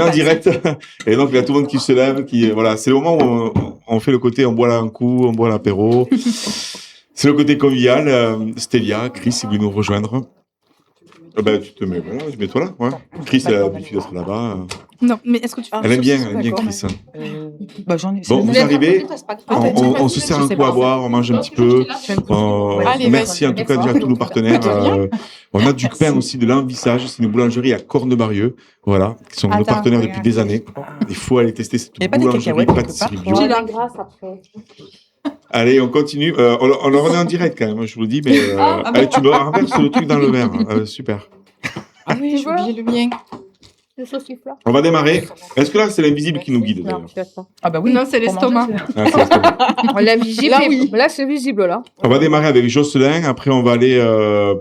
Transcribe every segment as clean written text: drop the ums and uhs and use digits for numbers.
est en direct. Et donc, il y a tout le monde qui se lève. Voilà, c'est le moment où on fait le côté, on boit là un coup, on boit l'apéro. C'est le côté convivial. Stélia, Chris, si vous voulez nous rejoindre. Tu te mets, voilà, mets-toi là. Ouais. Chris, elle a l'habitude d'être là-bas. Non, mais est-ce que tu Elle aime bien Chris. J'en ai. Bon, vous arrivez, on se sert un coup à boire, on mange un petit peu. Merci en tout cas déjà à tous nos partenaires. On a du pain aussi de l'Envissage, c'est une boulangerie à Cornebarieux, voilà, qui sont nos partenaires depuis des années. Il faut aller tester cette boulangerie pâtisserie bio. J'ai la grâce après. Allez, on continue. On en est en direct quand même, je vous le dis, mais allez, tu me renverses le truc dans le verre. Super. Ah oui, j'ai oublié le mien. On va démarrer. Est-ce que là, c'est l'invisible qui nous guide d'ailleurs? Ah bah oui. Non, c'est l'estomac. L'invisible, là, c'est visible, là. On va démarrer avec Jocelyn. Après, on va aller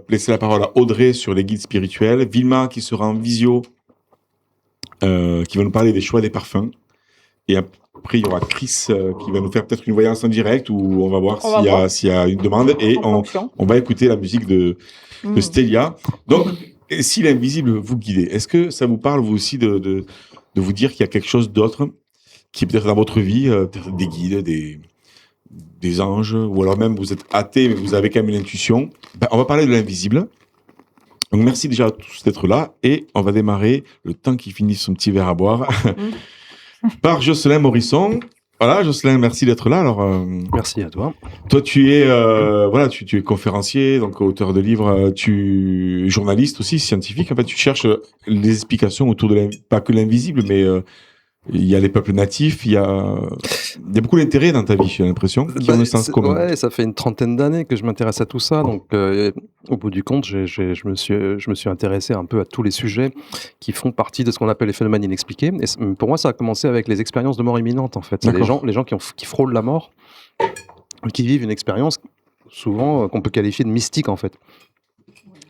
laisser la parole à Audrey sur les guides spirituels. Vilma qui sera en visio, qui va nous parler des choix des parfums. Et après, il y aura Chris qui va nous faire peut-être une voyance en direct où on va voir s'il y a une demande. Et on va écouter la musique de Stélia. Donc, et si l'invisible vous guidez, est-ce que ça vous parle, vous aussi, de vous dire qu'il y a quelque chose d'autre qui est peut-être dans votre vie, peut-être des guides, des anges, ou alors même vous êtes athée, mais vous avez quand même une intuition? On va parler de l'invisible. Donc, merci déjà à tous d'être là. Et on va démarrer, le temps qu'il finisse son petit verre à boire, par Jocelyn Morisson. Voilà, Jocelyn, merci d'être là. Alors, merci à toi. Toi, tu es tu es conférencier, donc auteur de livres, tu es journaliste aussi, scientifique. En fait, tu cherches les explications autour de pas que l'invisible, mais il y a les peuples natifs, il y a beaucoup d'intérêt dans ta vie, j'ai l'impression, qui ont le sens commun. Ouais, ça fait une trentaine d'années que je m'intéresse à tout ça, donc au bout du compte, je me suis intéressé un peu à tous les sujets qui font partie de ce qu'on appelle les phénomènes inexpliqués. Et pour moi, ça a commencé avec les expériences de mort imminente, en fait. C'est les gens qui frôlent la mort, qui vivent une expérience souvent qu'on peut qualifier de mystique, en fait.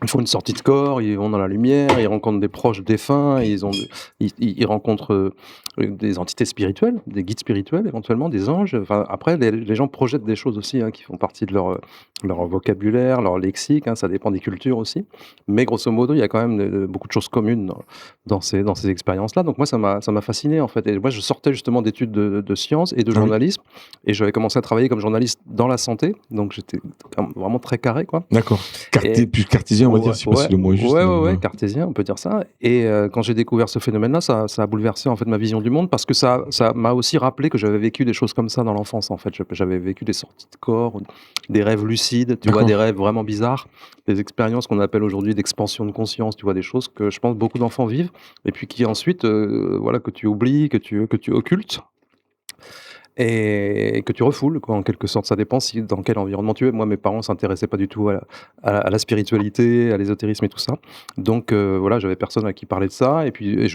Ils font une sortie de corps, ils vont dans la lumière, ils rencontrent des proches défunts, ils rencontrent des entités spirituelles, des guides spirituels éventuellement, des anges. Enfin, après, les gens projettent des choses aussi qui font partie de leur vocabulaire, leur lexique, ça dépend des cultures aussi. Mais grosso modo, il y a quand même beaucoup de choses communes dans ces expériences-là. Donc moi, ça m'a fasciné en fait. Et moi, je sortais justement d'études de sciences et de journalisme, et j'avais commencé à travailler comme journaliste dans la santé, donc j'étais vraiment très carré, quoi. D'accord. Plus cartésien, on va dire, si le mot est juste. Ouais, cartésien, on peut dire ça. Et quand j'ai découvert ce phénomène-là, ça a bouleversé en fait ma vision du monde, parce que ça m'a aussi rappelé que j'avais vécu des choses comme ça dans l'enfance. En fait, j'avais vécu des sorties de corps, des rêves lucides, tu vois, des rêves vraiment bizarres, des expériences qu'on appelle aujourd'hui d'expansion de conscience, tu vois, des choses que je pense beaucoup d'enfants vivent, et puis qui ensuite, que tu oublies, que tu occultes. Et que tu refoules, quoi, en quelque sorte. Ça dépend dans quel environnement tu es. Moi, mes parents s'intéressaient pas du tout à la spiritualité, à l'ésotérisme et tout ça. Donc j'avais personne à qui parler de ça. Et puis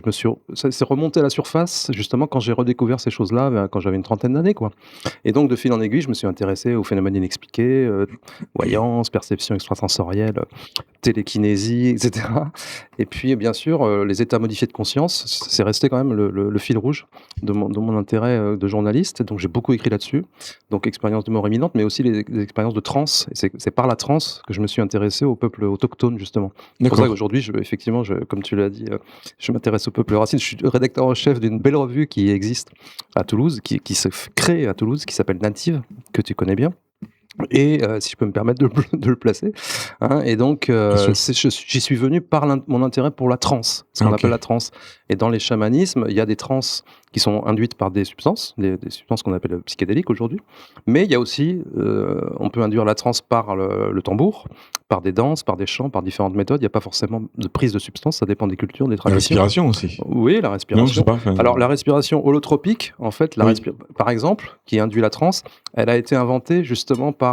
ça s'est remonté à la surface justement quand j'ai redécouvert ces choses-là, quand j'avais une trentaine d'années, quoi. Et donc de fil en aiguille, je me suis intéressé aux phénomènes inexpliqués, voyance, perception extrasensorielle, télékinésie, etc. Et puis bien sûr, les états modifiés de conscience, c'est resté quand même le fil rouge de mon intérêt de journaliste. Donc j'ai beaucoup écrit là-dessus, donc expérience de mort imminente, mais aussi les expériences de transe. Et c'est par la transe que je me suis intéressé au peuple autochtone, justement. C'est pour ça qu'aujourd'hui, effectivement, comme tu l'as dit, je m'intéresse au peuple racine. Je suis rédacteur en chef d'une belle revue qui existe à Toulouse, qui se crée à Toulouse, qui s'appelle Native, que tu connais bien. Et si je peux me permettre de le placer, et donc j'y suis venu par mon intérêt pour la transe, ce qu'on appelle la transe. Et dans les chamanismes, il y a des transes qui sont induites par des substances, des substances qu'on appelle psychédéliques aujourd'hui, mais il y a aussi, on peut induire la transe par le tambour, par des danses, par des chants, par différentes méthodes. Il n'y a pas forcément de prise de substance, ça dépend des cultures, des traditions. La respiration aussi. Oui, la respiration. Non, je sais pas, Alors la respiration holotropique, en fait, par exemple, qui induit la transe, elle a été inventée justement par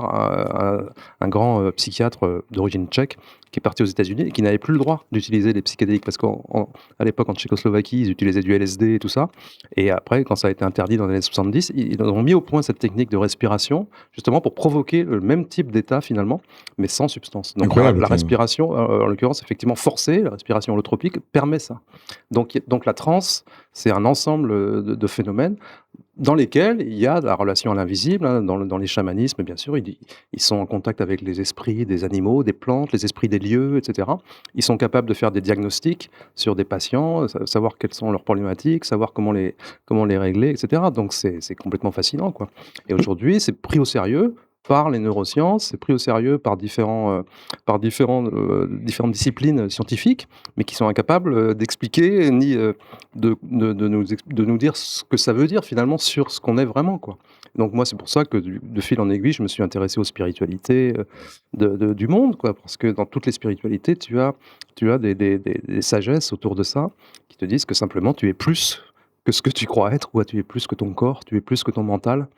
un grand psychiatre d'origine tchèque qui est parti aux États-Unis et qui n'avait plus le droit d'utiliser les psychédéliques, parce qu'à l'époque, en Tchécoslovaquie, ils utilisaient du LSD et tout ça. Et après, quand ça a été interdit dans les années 70, ils ont mis au point cette technique de respiration, justement pour provoquer le même type d'état finalement, mais sans substance. Donc la respiration, en l'occurrence, effectivement forcée, la respiration holotropique permet ça. Donc la transe, c'est un ensemble de phénomènes dans lesquels il y a la relation à l'invisible, hein, dans les chamanismes, bien sûr, ils sont en contact avec les esprits des animaux, des plantes, les esprits des lieux, etc. Ils sont capables de faire des diagnostics sur des patients, savoir quelles sont leurs problématiques, savoir comment les régler, etc. Donc c'est complètement fascinant, quoi. Et aujourd'hui, c'est pris au sérieux par les neurosciences, c'est pris au sérieux par différentes disciplines scientifiques, mais qui sont incapables d'expliquer ni de nous dire ce que ça veut dire finalement sur ce qu'on est vraiment, quoi. Donc moi, c'est pour ça que de fil en aiguille, je me suis intéressé aux spiritualités du monde, quoi, parce que dans toutes les spiritualités, tu as des sagesses autour de ça qui te disent que simplement tu es plus que ce que tu crois être, ou tu es plus que ton corps, tu es plus que ton mental,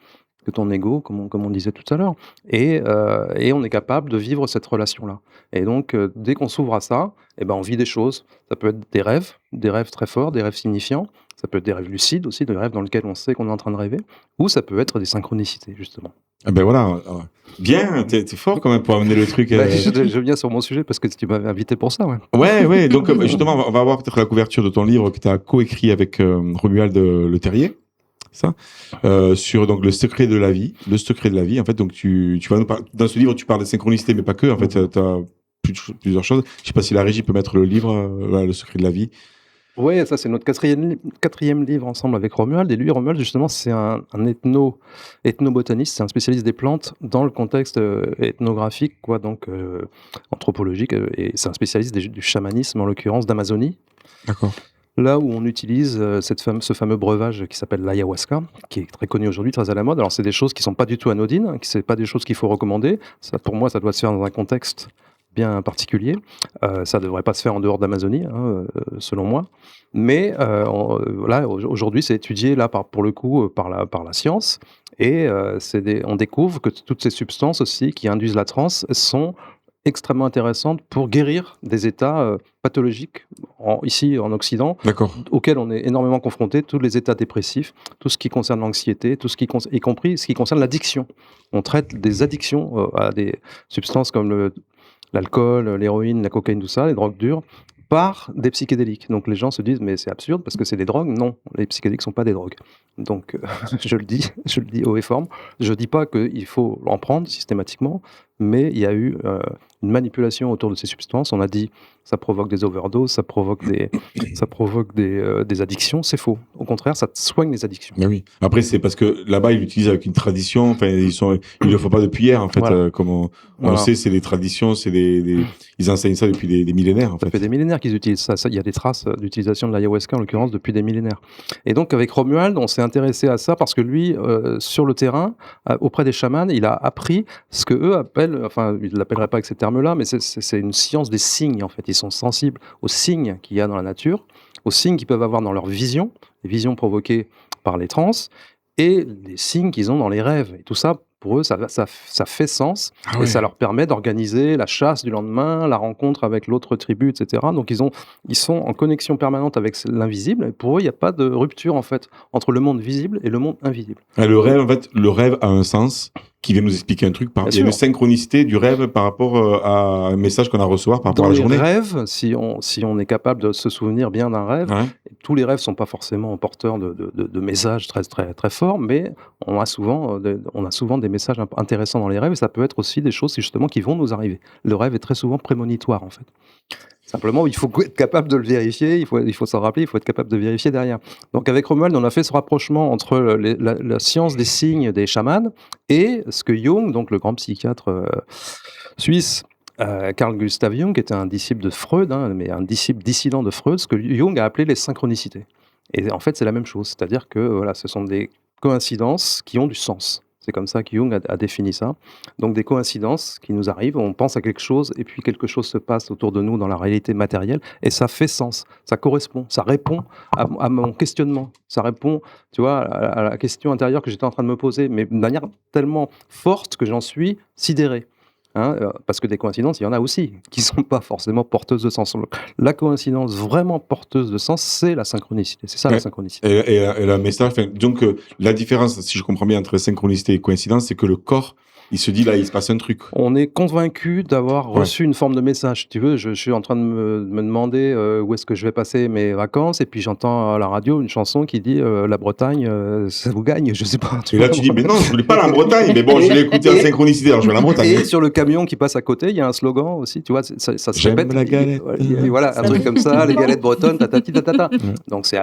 que ton ego, comme on disait tout à l'heure. Et on est capable de vivre cette relation-là. Et donc, dès qu'on s'ouvre à ça, eh ben, on vit des choses. Ça peut être des rêves très forts, des rêves signifiants. Ça peut être des rêves lucides aussi, des rêves dans lesquels on sait qu'on est en train de rêver. Ou ça peut être des synchronicités, justement. Ah ben voilà, bien, t'es fort quand même pour amener le truc. Je viens sur mon sujet parce que tu m'avais invité pour ça. Ouais, donc justement, on va voir peut-être la couverture de ton livre que tu as coécrit avec Romuald Le Terrier. Ça, sur donc le secret de la vie. En fait, donc tu vas nous parler, dans ce livre, tu parles de synchronicité, mais pas que. En fait, tu as plusieurs choses. Je sais pas si la régie peut mettre le livre, le secret de la vie. Oui, ça c'est notre quatrième livre ensemble avec Romuald. Et lui, Romuald, justement, c'est un ethnobotaniste, c'est un spécialiste des plantes dans le contexte ethnographique, quoi, donc anthropologique. Et c'est un spécialiste du chamanisme, en l'occurrence d'Amazonie. D'accord. Là où on utilise ce fameux breuvage qui s'appelle l'ayahuasca, qui est très connu aujourd'hui, très à la mode. Alors c'est des choses qui ne sont pas du tout anodines, c'est pas des choses qu'il faut recommander. Ça, pour moi, ça doit se faire dans un contexte bien particulier. Ça ne devrait pas se faire en dehors d'Amazonie, selon moi. Mais là, aujourd'hui, c'est étudié là, pour le coup par la science. Et on découvre que toutes ces substances aussi qui induisent la transe sont extrêmement intéressantes pour guérir des états pathologiques ici en Occident, auxquels on est énormément confronté, tous les états dépressifs, tout ce qui concerne l'anxiété, y compris ce qui concerne l'addiction. On traite des addictions à des substances comme l'alcool, l'héroïne, la cocaïne, tout ça, les drogues dures, par des psychédéliques. Donc les gens se disent mais c'est absurde parce que c'est des drogues. Non, les psychédéliques ne sont pas des drogues. Donc je le dis haut et fort. Je ne dis pas qu'il faut en prendre systématiquement, mais il y a eu une manipulation autour de ces substances. On a dit ça provoque des overdoses, ça provoque des addictions. C'est faux. Au contraire, ça soigne les addictions. Mais oui. Après, c'est parce que là-bas, ils l'utilisent avec une tradition. Enfin, ils le font pas depuis hier, en fait. Voilà. Comme on le sait, c'est des traditions, ils enseignent ça depuis des millénaires, en fait. Ça fait des millénaires qu'ils utilisent ça. Il y a des traces d'utilisation de l'ayahuasca, en l'occurrence, depuis des millénaires. Et donc, avec Romuald, on s'est intéressé à ça parce que lui, sur le terrain, auprès des chamans, il a appris ce que eux appellent, enfin, ils l'appelleraient pas avec ces termes-là, mais c'est une science des signes, en fait. Ils sont sensibles aux signes qu'il y a dans la nature, aux signes qu'ils peuvent avoir dans leur vision, les visions provoquées par les trans, et les signes qu'ils ont dans les rêves. Et tout ça, pour eux, ça fait sens, et ça leur permet d'organiser la chasse du lendemain, la rencontre avec l'autre tribu, etc. Donc ils sont en connexion permanente avec l'invisible, et pour eux, il n'y a pas de rupture, en fait, entre le monde visible et le monde invisible. Et le rêve, en fait, a un sens qui vient nous expliquer un truc. Il y a une synchronicité du rêve par rapport à un message qu'on a reçu par rapport à la journée. Dans les rêves, si on est capable de se souvenir bien d'un rêve, tous les rêves ne sont pas forcément porteurs de messages très, très, très forts, mais on a souvent des messages intéressants dans les rêves, et ça peut être aussi des choses justement qui vont nous arriver. Le rêve est très souvent prémonitoire, en fait. Simplement, il faut être capable de le vérifier, il faut s'en rappeler, il faut être capable de vérifier derrière. Donc avec Romuald, on a fait ce rapprochement entre la science des signes des chamans et ce que Jung, donc le grand psychiatre suisse, Carl Gustav Jung, qui était un disciple de Freud, mais un disciple dissident de Freud, ce que Jung a appelé les synchronicités. Et en fait, c'est la même chose, c'est-à-dire que voilà, ce sont des coïncidences qui ont du sens. C'est comme ça que Jung a défini ça. Donc des coïncidences qui nous arrivent, on pense à quelque chose et puis quelque chose se passe autour de nous dans la réalité matérielle et ça fait sens, ça correspond, ça répond à mon questionnement, ça répond, tu vois, à la question intérieure que j'étais en train de me poser, mais de manière tellement forte que j'en suis sidéré. Parce que des coïncidences, il y en a aussi, qui ne sont pas forcément porteuses de sens. La coïncidence vraiment porteuse de sens, c'est la synchronicité. C'est ça la synchronicité. Et le message, donc la différence, si je comprends bien, entre synchronicité et coïncidence, c'est que le corps il se dit là, il se passe un truc. On est convaincu d'avoir reçu une forme de message. Tu veux, je suis en train de me demander où est-ce que je vais passer mes vacances, et puis j'entends à la radio une chanson qui dit la Bretagne, ça vous gagne, je sais pas. Et là, tu dis, mais non, je voulais pas la Bretagne, mais bon, je l'ai écouté en synchronicité, alors je vais la Bretagne. Et sur le camion qui passe à côté, il y a un slogan aussi, tu vois, ça se J'aime répète. la galette. Voilà, un truc comme ça, les galettes bretonnes, tatati tatata. Donc c'est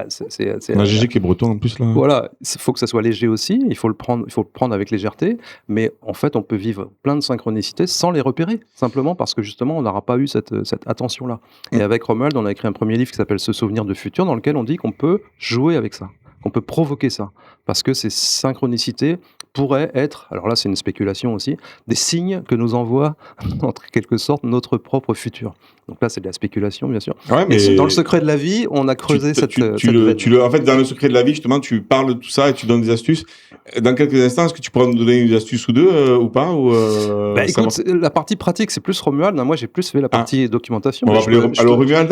On a GG qui est breton en plus là. voilà, il faut que ça soit léger aussi, il faut le prendre avec légèreté, mais en fait, on peut vivre plein de synchronicités sans les repérer, simplement parce que justement, on n'aura pas eu cette attention-là. Et avec Romuald, on a écrit un premier livre qui s'appelle Se souvenir de futur, dans lequel on dit qu'on peut jouer avec ça, qu'on peut provoquer ça, parce que ces synchronicités pourraient être, alors là c'est une spéculation aussi, des signes que nous envoie en quelque sorte notre propre futur. Donc là c'est de la spéculation bien sûr. Ouais, mais et dans le secret de la vie, on a creusé cette en fait, dans le secret de la vie, justement, tu parles de tout ça et tu donnes des astuces. Dans quelques instants, est-ce que tu pourras nous donner une astuce ou deux ou pas écoute, la partie pratique, c'est plus Romuald. Moi, j'ai plus fait la partie documentation. On va appeler Romuald.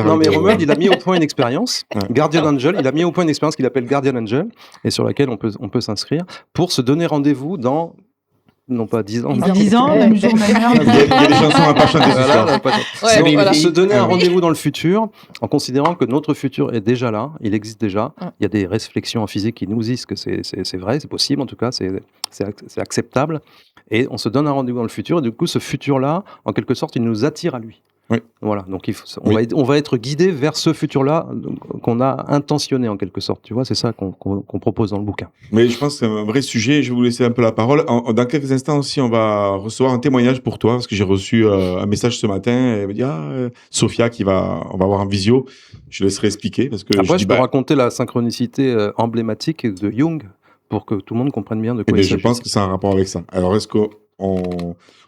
Non, mais Romuald, il a mis au point une expérience, Guardian Angel. Il a mis au point une expérience qu'il appelle Guardian Angel, et sur laquelle on peut s'inscrire pour se donner rendez-vous dans... Non pas 10 ans. 10 ans, même jour, même heure. Il y a des chansons à pas chanter ce soir. Se donner un rendez-vous dans le futur, en considérant que notre futur est déjà là, il existe déjà. Il y a des réflexions en physique qui nous disent que c'est vrai, c'est possible, en tout cas, c'est acceptable. Et on se donne un rendez-vous dans le futur, et du coup, ce futur-là, en quelque sorte, il nous attire à lui. Oui. Voilà, donc on va être guidé vers ce futur-là qu'on a intentionné en quelque sorte. Tu vois, c'est ça qu'on propose dans le bouquin. Mais je pense que c'est un vrai sujet. Je vais vous laisser un peu la parole. Dans quelques instants aussi, on va recevoir un témoignage pour toi parce que j'ai reçu un message ce matin. Et elle me dit Sophia on va avoir un visio. Je laisserai expliquer parce que après je peux raconter la synchronicité emblématique de Jung pour que tout le monde comprenne bien de quoi il s'agit. Je pense que c'est un rapport avec ça. Alors est-ce que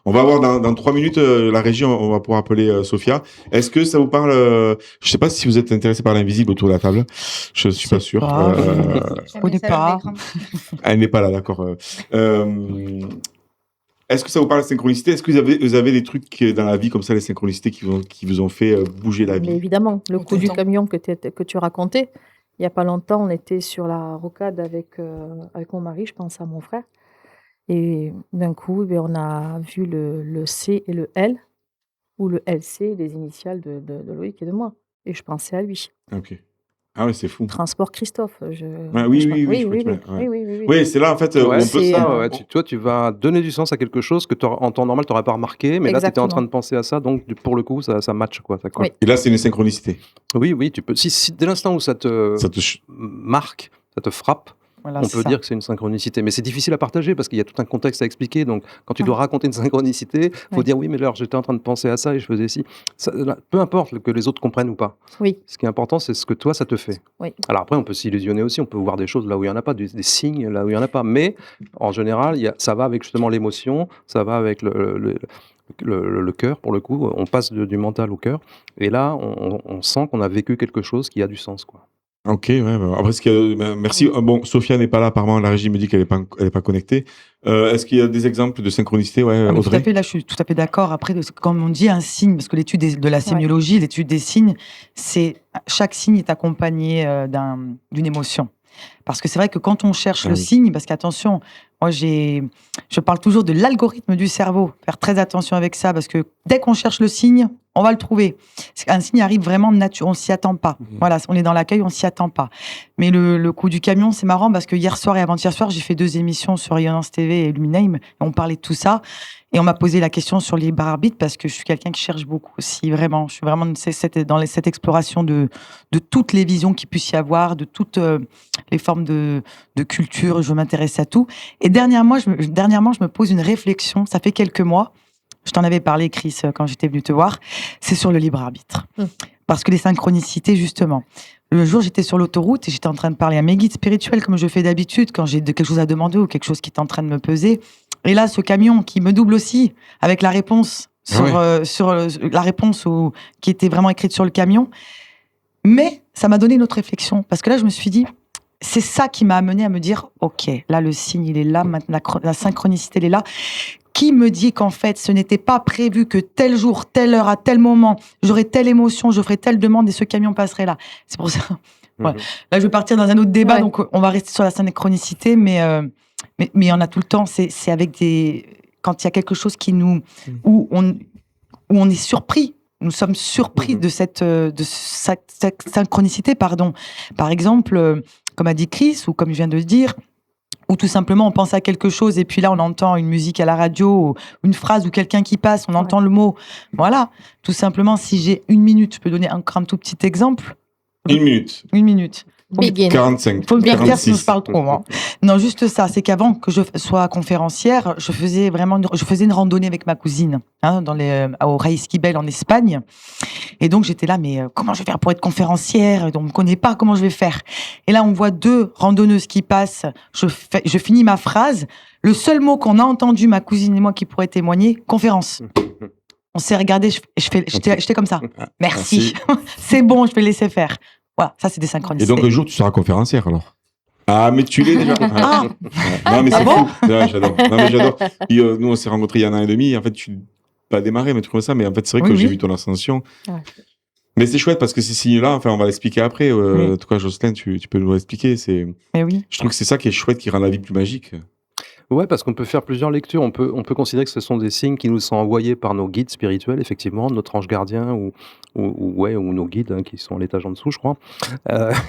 on va avoir dans 3 minutes la régie, on va pouvoir appeler Sophia. Est-ce que ça vous parle je sais pas si vous êtes intéressé par l'invisible autour de la table. Je suis pas sûr. Je connais pas. Elle n'est pas là, d'accord. Est-ce que ça vous parle de synchronicité? Est-ce que vous avez des trucs dans la vie comme ça, les synchronicités qui vous ont fait bouger la vie? Mais évidemment, le coup du camion que tu racontais, il y a pas longtemps, on était sur la rocade avec mon mari, je pense à mon frère. Et d'un coup, on a vu le C et le L, ou le LC, les initiales de Loïc et de moi. Et je pensais à lui. Ok. Ah ouais, c'est fou. Transport Christophe. Oui, c'est là en fait. On peut ça. Toi, tu vas donner du sens à quelque chose que en temps normal, tu n'aurais pas remarqué, mais là, tu étais en train de penser à ça, donc pour le coup, ça match. Quoi, oui. Et là, c'est une synchronicité. Oui, tu peux. Si dès l'instant où ça te marque, ça te frappe, voilà, on peut dire que c'est une synchronicité, mais c'est difficile à partager parce qu'il y a tout un contexte à expliquer. Donc, quand tu dois raconter une synchronicité, il faut dire oui, mais alors j'étais en train de penser à ça et je faisais ci. Peu importe que les autres comprennent ou pas. Oui. Ce qui est important, c'est ce que toi, ça te fait. Oui. Alors après, on peut s'illusionner aussi, on peut voir des choses là où il n'y en a pas, des signes là où il n'y en a pas. Mais en général, ça va avec justement l'émotion, ça va avec le cœur, pour le coup. On passe du mental au cœur. Et là, on sent qu'on a vécu quelque chose qui a du sens, quoi. Ok, ouais. Après, merci. Bon, Sophia n'est pas là, apparemment. La régie me dit qu'elle est pas connectée. Est-ce qu'il y a des exemples de synchronicité, Audrey? Tout à fait. Là, je suis tout à fait d'accord. Après, comme on dit, un signe, parce que l'étude de la sémiologie, l'étude des signes, chaque signe est accompagné d'une émotion. Parce que c'est vrai que quand on cherche le signe, parce qu'attention, moi je parle toujours de l'algorithme du cerveau. Faire très attention avec ça, parce que dès qu'on cherche le signe, on va le trouver. Un signe arrive vraiment naturel, on s'y attend pas. Voilà, on est dans l'accueil, on s'y attend pas. Mais le coup du camion, c'est marrant parce que hier soir et avant-hier soir, j'ai fait 2 émissions sur Rayonnance TV et Luminame, et on parlait de tout ça. Et on m'a posé la question sur le libre arbitre parce que je suis quelqu'un qui cherche beaucoup aussi, vraiment. Je suis vraiment dans cette exploration de toutes les visions qu'il puisse y avoir, de toutes les formes de culture. Je m'intéresse à tout. Et dernièrement, je me pose une réflexion. Ça fait quelques mois. Je t'en avais parlé, Chris, quand j'étais venue te voir. C'est sur le libre arbitre. Parce que les synchronicités, justement. Le jour, j'étais sur l'autoroute et j'étais en train de parler à mes guides spirituels, comme je fais d'habitude, quand j'ai quelque chose à demander ou quelque chose qui est en train de me peser. Et là, ce camion qui me double aussi, avec la réponse sur la réponse qui était vraiment écrite sur le camion. Mais ça m'a donné une autre réflexion. Parce que là, je me suis dit, c'est ça qui m'a amené à me dire, OK, là, le signe, il est là, maintenant, la synchronicité, elle est là. Qui me dit qu'en fait, ce n'était pas prévu que tel jour, telle heure, à tel moment, j'aurais telle émotion, je ferais telle demande et ce camion passerait là. C'est pour ça. Voilà. Là, je vais partir dans un autre débat, donc on va rester sur la synchronicité, mais Mais il y en a tout le temps. C'est avec des. Quand il y a quelque chose qui nous. Où on est surpris. Nous sommes surpris de cette synchronicité, pardon. Par exemple, comme a dit Chris, ou comme je viens de le dire, ou tout simplement on pense à quelque chose et puis là on entend une musique à la radio, ou une phrase ou quelqu'un qui passe, on entend le mot. Voilà. Tout simplement, si j'ai 1 minute, je peux donner un tout petit exemple. 1 minute. 1 minute. Begin. 45. Faut me faire faire sinon 46. je parle trop, moi. Non, juste ça, c'est qu'avant que je sois conférencière, je faisais une randonnée avec ma cousine, au Raïs Bel en Espagne. Et donc j'étais là, mais comment je vais faire pour être conférencière? Donc on me connaît pas, comment je vais faire? Et là, on voit 2 randonneuses qui passent. Je finis ma phrase. Le seul mot qu'on a entendu, ma cousine et moi, qui pourrait témoigner, conférence. On s'est regardé, j'étais comme ça. Merci. C'est bon, je vais laisser faire. Voilà, ça c'est des synchronicités. Et donc un jour, tu seras conférencière alors. Ah, mais tu l'es déjà. Ah. Non, mais c'est bon fou. Ouais, j'adore. Non, mais j'adore. Puis, nous, on s'est rencontrés il y a 1 an et demi. En fait, tu pas démarré, mais tu comme ça. Mais en fait, c'est vrai que j'ai vu ton ascension. Ouais. Mais c'est chouette parce que ces signes-là, enfin, on va l'expliquer après. En tout cas, Jocelyne, tu peux nous l'expliquer. Mais oui. Je trouve que c'est ça qui est chouette, qui rend la vie plus magique. Ouais, parce qu'on peut faire plusieurs lectures. On peut considérer que ce sont des signes qui nous sont envoyés par nos guides spirituels, effectivement, notre ange gardien ou nos guides qui sont à l'étage en dessous, je crois.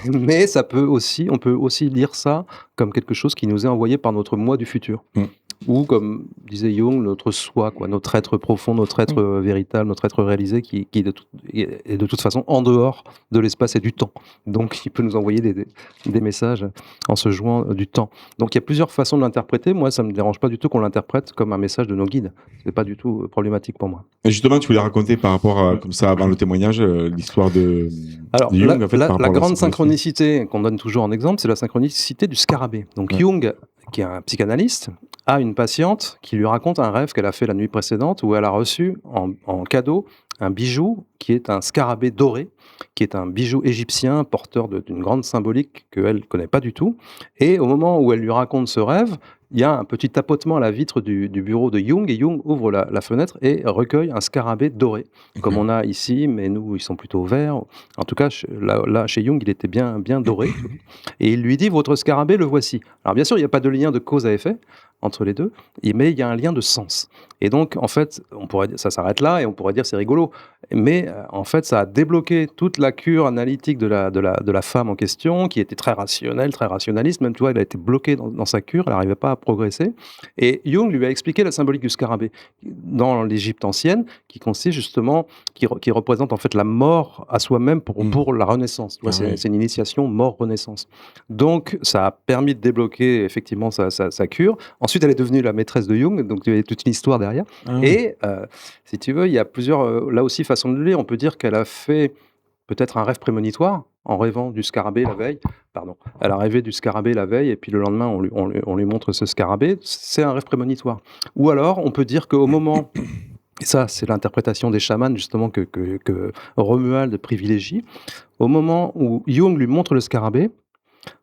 Mais on peut aussi lire ça comme quelque chose qui nous est envoyé par notre moi du futur. Ou comme disait Jung, notre soi, notre être profond, notre être véritable, notre être réalisé qui est de toute façon en dehors de l'espace et du temps. Donc il peut nous envoyer des messages en se jouant du temps. Donc il y a plusieurs façons de l'interpréter. Moi, ça me dérange pas du tout qu'on l'interprète comme un message de nos guides. C'est pas du tout problématique pour moi. Et justement, tu voulais raconter par rapport à, comme ça, avant le témoignage, l'histoire de Jung. En fait, la grande synchronicité qu'on donne toujours en exemple, c'est la synchronicité du scarabée. Donc Jung, qui est un psychanalyste, a une patiente qui lui raconte un rêve qu'elle a fait la nuit précédente où elle a reçu en cadeau un bijou qui est un scarabée doré, qui est un bijou égyptien porteur d'une grande symbolique qu'elle ne connaît pas du tout. Et au moment où elle lui raconte ce rêve, il y a un petit tapotement à la vitre du bureau de Jung, et Jung ouvre la fenêtre et recueille un scarabée doré, comme on a ici, mais nous, ils sont plutôt verts. En tout cas, là chez Jung, il était bien doré. Et il lui dit, votre scarabée, le voici. Alors bien sûr, il n'y a pas de lien de cause à effet entre les deux, mais il y a un lien de sens. Et donc, en fait, ça s'arrête là, et on pourrait dire c'est rigolo. Mais en fait, ça a débloqué toute la cure analytique de la femme en question, qui était très rationnelle, très rationaliste. Même, tu vois, elle a été bloquée dans sa cure, elle n'arrivait pas à progresser. Et Jung lui a expliqué la symbolique du scarabée dans l'Égypte ancienne, qui consiste justement, qui représente en fait la mort à soi-même pour la renaissance. Tu vois, c'est une initiation mort-renaissance. Donc, ça a permis de débloquer effectivement sa cure. Ensuite, elle est devenue la maîtresse de Jung, donc il y avait toute une histoire derrière. Et si tu veux, il y a plusieurs, là aussi, façons de le lire. On peut dire qu'elle a fait peut-être un rêve prémonitoire en rêvant du scarabée la veille. Pardon. Elle a rêvé du scarabée la veille et puis le lendemain, on lui montre ce scarabée. C'est un rêve prémonitoire. Ou alors, on peut dire qu'au moment... Et ça, c'est l'interprétation des chamans, justement, que Romuald privilégie. Au moment où Jung lui montre le scarabée,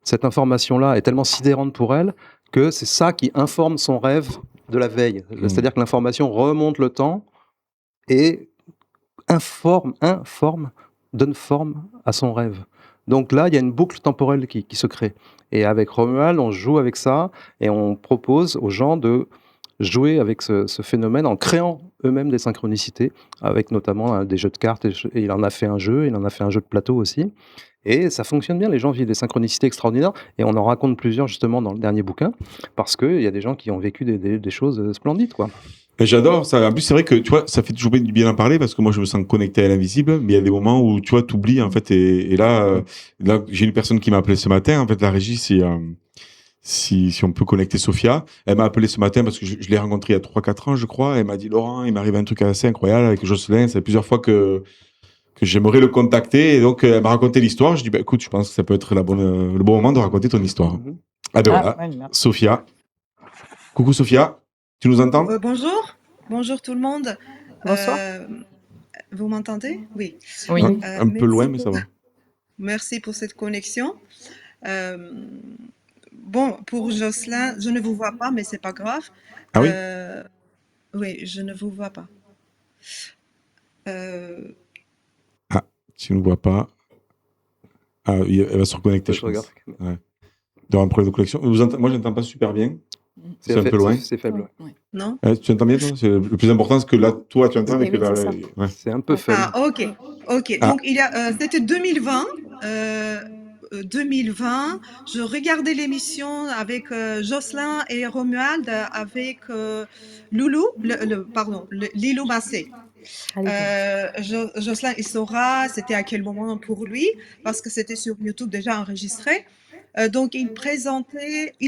cette information-là est tellement sidérante pour elle que c'est ça qui informe son rêve de la veille. C'est-à-dire que l'information remonte le temps et donne forme à son rêve. Donc là, il y a une boucle temporelle qui se crée. Et avec Romuald, on joue avec ça et on propose aux gens de jouer avec ce phénomène en créant eux-mêmes des synchronicités, avec notamment des jeux de cartes. Et il en a fait un jeu, il en a fait un jeu de plateau aussi. Et ça fonctionne bien, les gens vivent des synchronicités extraordinaires, et on en raconte plusieurs justement dans le dernier bouquin, parce qu'il y a des gens qui ont vécu des choses splendides, quoi. Et j'adore ça. En plus, c'est vrai que, tu vois, ça fait toujours du bien d'en parler, parce que moi, je me sens connecté à l'invisible, mais il y a des moments où, tu vois, t'oublies, en fait, et là, j'ai une personne qui m'a appelé ce matin, en fait, la régie, si on peut connecter Sophia. Elle m'a appelé ce matin parce que je l'ai rencontrée il y a 3-4 ans, je crois. Elle m'a dit, Laurent, il m'arrive un truc assez incroyable avec Jocelyne. Ça fait plusieurs fois que j'aimerais le contacter. Et donc, elle m'a raconté l'histoire. Je dis, bah, écoute, je pense que ça peut être le bon moment de raconter ton histoire. Ah ben voilà, Sophia. Coucou Sophia, tu nous entends? Bonjour. Bonjour tout le monde. Bonsoir. Vous m'entendez? Oui. Oui. Un peu loin, mais ça va. Merci pour cette connexion. Bon, pour Jocelyn, je ne vous vois pas, mais c'est pas grave. Ah oui? Oui, je ne vous vois pas. Ah, tu ne vois pas. Ah, elle va se reconnecter, je pense. Ouais. Il y aura un problème de connexion. Moi, je n'entends pas super bien. C'est un peu loin. C'est faible. Non? Tu entends bien, toi? Le plus important, c'est que là, toi, tu entends et que Oui, là. c'est ça. Ouais. C'est un peu faible. Ah, ok. Ok. Ah. Donc, c'était 2020. 2020, je regardais l'émission avec Jocelyn et Romuald, avec Loulou, Lilou Massé. Jocelyn, il saura c'était à quel moment pour lui, parce que c'était sur YouTube déjà enregistré. Donc, il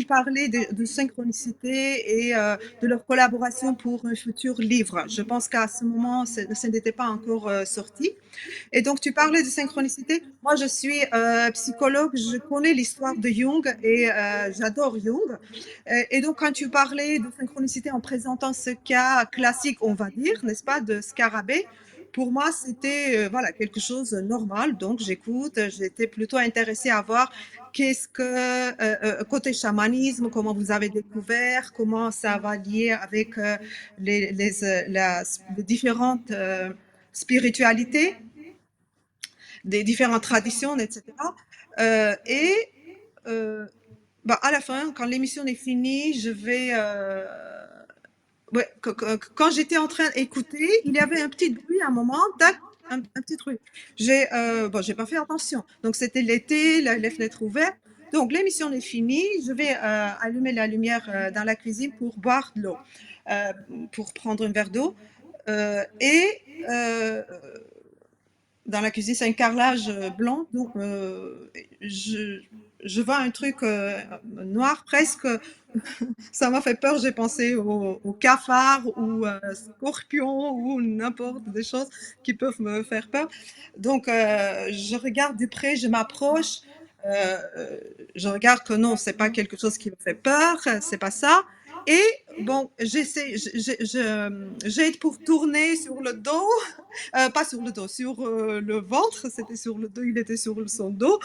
parlait de synchronicité et de leur collaboration pour un futur livre. Je pense qu'à ce moment, ce n'était pas encore sorti. Et donc, tu parlais de synchronicité. Moi, je suis psychologue, je connais l'histoire de Jung et j'adore Jung. Et donc, quand tu parlais de synchronicité en présentant ce cas classique, on va dire, n'est-ce pas, de scarabée, pour moi, c'était voilà, quelque chose de normal. Donc, j'écoute, j'étais plutôt intéressée à voir qu'est-ce que, côté chamanisme, comment vous avez découvert, comment ça va lier avec les différentes spiritualités, des différentes traditions, etc. À la fin, quand l'émission est finie, je vais... quand j'étais en train d'écouter, il y avait un petit bruit à un moment, tac, un petit truc. J'ai pas fait attention. Donc, c'était l'été, les fenêtres ouvertes. Donc, l'émission est finie. Je vais allumer la lumière dans la cuisine pour boire de l'eau, pour prendre un verre d'eau. Dans la cuisine, c'est un carrelage blanc. Donc, je vois un truc noir presque. Ça m'a fait peur. J'ai pensé au cafard ou scorpion ou n'importe des choses qui peuvent me faire peur. Donc, je regarde de près, je m'approche. Je regarde que non, c'est pas quelque chose qui me fait peur, c'est pas ça. Et bon, j'aide pour tourner sur le dos, pas sur le dos, sur le ventre, c'était sur le dos, il était sur son dos.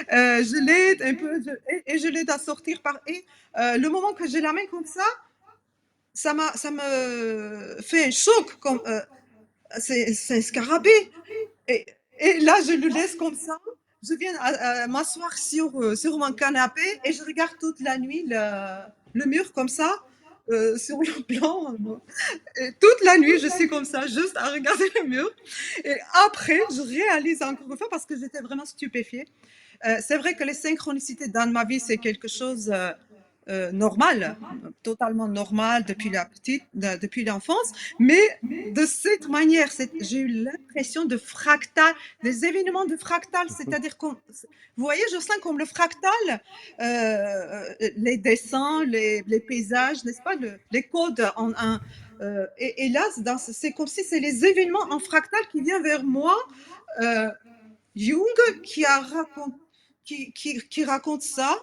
Je l'aide un peu et je l'aide à sortir par. Et le moment que j'ai la main comme ça me fait un choc, comme c'est un scarabée. Et là, je le laisse comme ça. Je viens à m'asseoir sur mon canapé et je regarde toute la nuit le mur comme ça, sur le plan. Et toute la nuit, je suis comme ça, juste à regarder le mur. Et après, je réalise encore une fois parce que j'étais vraiment stupéfiée. C'est vrai que les synchronicités dans ma vie, c'est quelque chose normal, totalement normal depuis l'enfance, mais de cette manière, j'ai eu l'impression de fractal, des événements de fractal, c'est-à-dire vous voyez, Jocelyn, comme le fractal, les dessins, les paysages, n'est-ce pas, les codes et là, c'est comme si c'est les événements en fractal qui viennent vers moi. Jung qui raconte ça.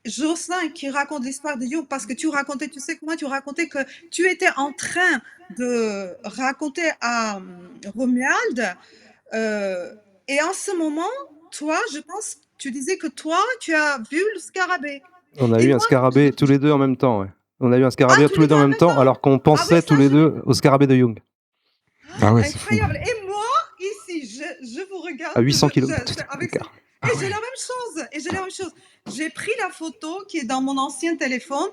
Jocelyn qui raconte l'histoire de Jung, parce que tu sais comment tu racontais que tu étais en train de raconter à Romuald, et en ce moment, toi, je pense, tu disais que toi, tu as vu le scarabée. On a eu un scarabée tous les deux en même temps, ouais. On a eu un scarabée tous les deux en même temps, alors qu'on pensait tous les deux au scarabée de Jung. Ah ouais, c'est incroyable. Et moi, ici, je vous regarde. À 800 km. Et j'ai la même chose. J'ai pris la photo qui est dans mon ancien téléphone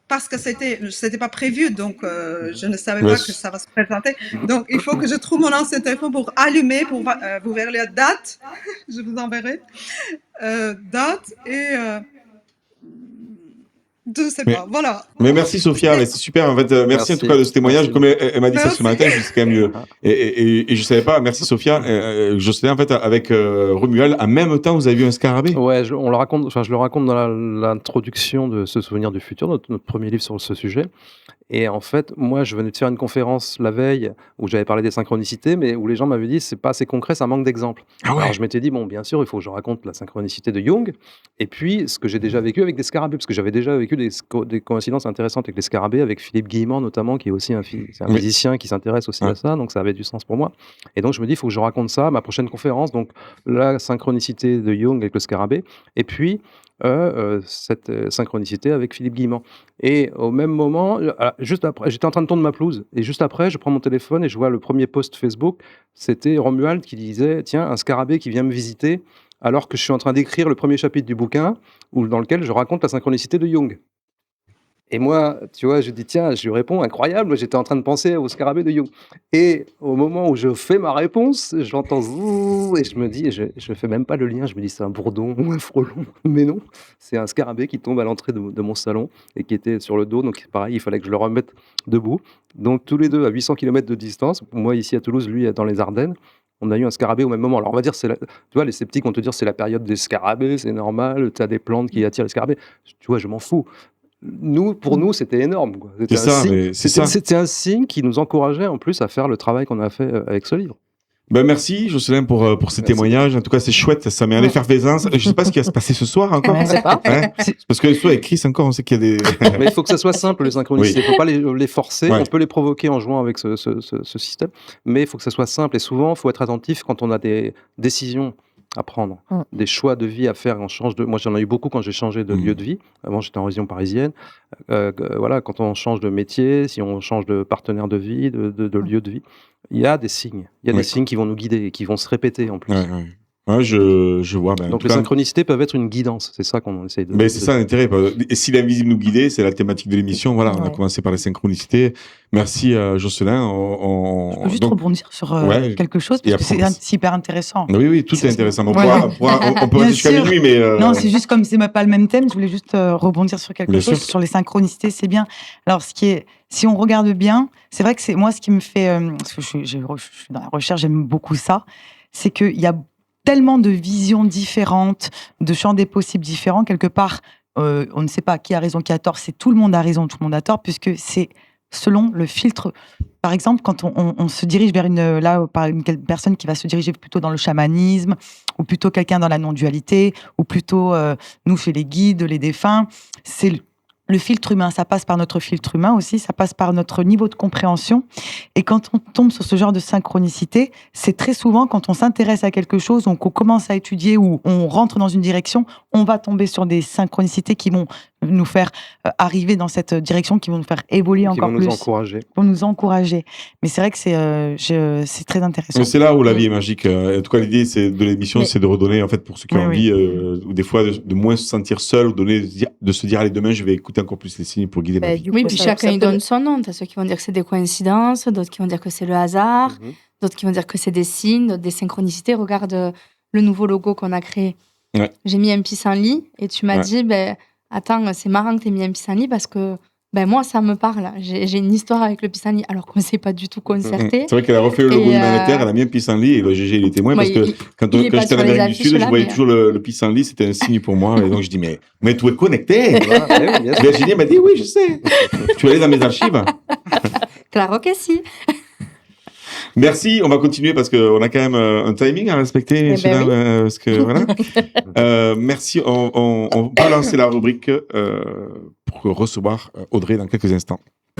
parce que c'était pas prévu, donc je ne savais pas que ça va se présenter. Donc il faut que je trouve mon ancien téléphone pour allumer, pour vous verrez la date. Je vous enverrai date et je sais pas. Voilà. Mais merci Sophia, c'est super. En fait, merci en tout cas de ce témoignage. Comme elle m'a dit ça ce matin, je c'est quand même mieux. Et je savais pas. Merci Sophia. Je sais en fait avec Romuald, en même temps, vous avez vu un scarabée. Ouais, je le raconte dans l'introduction de Ce souvenir du futur, notre premier livre sur ce sujet. Et en fait, moi, je venais de faire une conférence la veille où j'avais parlé des synchronicités, mais où les gens m'avaient dit c'est pas assez concret, ça manque d'exemples. Ah ouais. Alors je m'étais dit bon, bien sûr, il faut que je raconte la synchronicité de Jung, et puis ce que j'ai déjà vécu avec des scarabées, parce que j'avais déjà vécu des coïncidences intéressantes avec les scarabées, avec Philippe Guillemant notamment, qui est aussi un physicien qui s'intéresse aussi à ça, donc ça avait du sens pour moi. Et donc je me dis il faut que je raconte ça à ma prochaine conférence, donc la synchronicité de Jung avec le scarabée, et puis cette synchronicité avec Philippe Guillemant. Et au même moment, juste après, j'étais en train de tondre ma pelouse, et juste après, je prends mon téléphone et je vois le premier post Facebook, c'était Romuald qui disait « Tiens, un scarabée qui vient me visiter », alors que je suis en train d'écrire le premier chapitre du bouquin, dans lequel je raconte la synchronicité de Jung. Et moi, tu vois, je dis, tiens, je lui réponds, incroyable, j'étais en train de penser au scarabée de Jung. Et au moment où je fais ma réponse, j'entends zzzz, et je me dis, je fais même pas le lien, je me dis, c'est un bourdon ou un frelon. Mais non, c'est un scarabée qui tombe à l'entrée de mon salon et qui était sur le dos. Donc, pareil, il fallait que je le remette debout. Donc, tous les deux à 800 km de distance, moi ici à Toulouse, lui dans les Ardennes. On a eu un scarabée au même moment. Alors, on va dire, tu vois, les sceptiques vont te dire, c'est la période des scarabées, c'est normal, tu as des plantes qui attirent les scarabées. Tu vois, je m'en fous. Pour nous, c'était énorme, quoi. C'était un signe qui nous encourageait en plus à faire le travail qu'on a fait avec ce livre. Ben merci Jocelyn pour ces témoignages. En tout cas, c'est chouette, ça met en effervescence. Je sais pas ce qui va se passer ce soir encore. Je sais pas. Hein, parce que le soir avec Chris encore, on sait qu'il y a des. Mais il faut que ça soit simple, les synchronicités. Il ne faut pas les forcer. Ouais. On peut les provoquer en jouant avec ce système, mais il faut que ça soit simple. Et souvent, il faut être attentif quand on a des décisions à prendre, des choix de vie à faire. Moi, j'en ai eu beaucoup quand j'ai changé de lieu de vie. Avant, j'étais en région parisienne. Voilà, quand on change de métier, si on change de partenaire de vie, de lieu de vie, il y a des signes. Il y a des signes qui vont nous guider et qui vont se répéter en plus. Ouais, je vois. Ben, donc les synchronicités peuvent être une guidance, c'est ça qu'on essaie de... Mais c'est ça l'intérêt. Et si l'invisible nous guidait, c'est la thématique de l'émission. Voilà, on a commencé par les synchronicités. Merci Jocelyn. Je peux juste rebondir sur quelque chose, parce que c'est hyper intéressant. Oui, tout est intéressant. On peut rester jusqu'à minuit, mais... Non, c'est juste comme c'est pas le même thème, je voulais juste rebondir sur quelque chose, sur les synchronicités, c'est bien. Alors, si on regarde bien, c'est vrai que c'est moi ce qui me fait... parce que je suis dans la recherche, j'aime beaucoup ça, c'est qu'il y a tellement de visions différentes, de champs des possibles différents. Quelque part, on ne sait pas qui a raison, qui a tort. C'est tout le monde a raison, tout le monde a tort, puisque c'est selon le filtre. Par exemple, quand on se dirige vers une personne qui va se diriger plutôt dans le chamanisme, ou plutôt quelqu'un dans la non-dualité, ou plutôt nous chez les guides, les défunts, c'est le filtre humain, ça passe par notre filtre humain aussi, ça passe par notre niveau de compréhension. Et quand on tombe sur ce genre de synchronicité, c'est très souvent quand on s'intéresse à quelque chose, qu'on commence à étudier ou on rentre dans une direction, on va tomber sur des synchronicités qui vont nous faire arriver dans cette direction, qui vont nous faire évoluer encore plus. Pour nous encourager. Mais c'est vrai que c'est très intéressant. Mais c'est là où la vie est magique. En tout cas, l'idée de l'émission, c'est de redonner, en fait, pour ceux qui ont envie, ou des fois, de moins se sentir seul, ou de se dire, allez, demain, je vais écouter encore plus les signes pour guider ma vie. Oui, puis chacun, il donne son nom. T'as ceux qui vont dire que c'est des coïncidences, d'autres qui vont dire que c'est le hasard, d'autres qui vont dire que c'est des signes, d'autres des synchronicités. Regarde le nouveau logo qu'on a créé. Ouais. J'ai mis un pissenlit et tu m'as dit, attends, c'est marrant que tu aies mis un pissenlit parce que moi, ça me parle. J'ai une histoire avec le pissenlit alors qu'on ne s'est pas du tout concerté. C'est vrai qu'elle a refait le logo humanitaire, elle a mis un pissenlit et le GG, il est témoin parce que quand j'étais en Amérique du Sud, je voyais toujours le pissenlit, c'était un signe pour moi. Et donc je dis, mais tout est connecté. Virginie m'a dit, oui, je sais. Tu es allé dans mes archives. Claro que si. Merci, on va continuer parce qu'on a quand même un timing à respecter. Parce que, voilà. Merci, on va lancer la rubrique pour recevoir Audrey dans quelques instants.